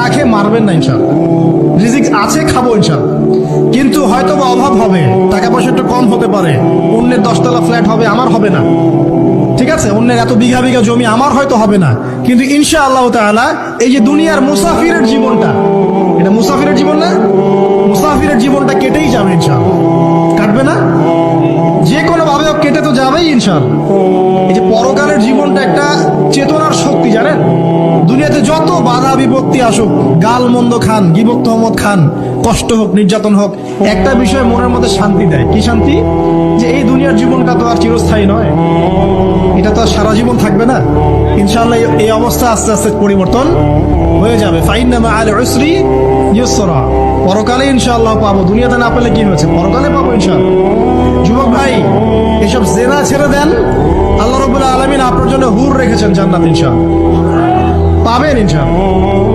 না খেয়ে মারবেন না ইনশাআল্লাহ। রিজিক আছে, খাবো ইনশাআল্লাহ, কিন্তু হয়তো বা অভাব হবে, টাকা পয়সা একটু কম হতে পারে, অন্যের 10 তলা ফ্ল্যাট হবে, আমার হবে না, ঠিক আছে, অন্যের এত বিঘা বিঘা জমি আমার হয়তো হবে না, কিন্তু ইনশাআল্লাহ তাআলা এই যে দুনিয়ার মুসাফিরের জীবনটা, এটা মুসাফিরের জীবন না, মুসাফিরের জীবনটা কেটেই যাবে ইনশাআল্লাহ। কাটবে না? যে কোনো ভাবে হোক কেটে তো যাবেই ইনশাআল্লাহ। এই যে পরকালের জীবনটা একটা চেতনার শক্তি, জানেন, দুনিয়াতে যত বাধা বিপত্তি আসুক, গাল মন্দ খান, গিবত তহমত খান, কষ্ট হোক, নির্যাতন হোক, একটা বিষয় মনের মধ্যে শান্তি দেয়। কি শান্তি? যে এই দুনিয়ার জীবনটা তো আর চিরস্থায়ী নয়, এটা তো আর সারা জীবন থাকবে না। ইনশাআল্লাহ এই অবস্থা আস্তে আস্তে পরিবর্তন হয়ে যাবে। ফাইন্না মাআল উসরি ইউসরা, পরকালে ইনশাআল্লাহ পাবো, দুনিয়াতে না পেলে কি হয়েছে, পরকালে পাবো ইনশাআল্লাহ। যুবক ভাই, এসব জেনা ছেড়ে দেন, আল্লাহ রাব্বুল আলামিন আপনার জন্য হুর রেখেছেন জান্নাত, ইনশাআল্লাহ পাবেন ইনশাআল্লাহ।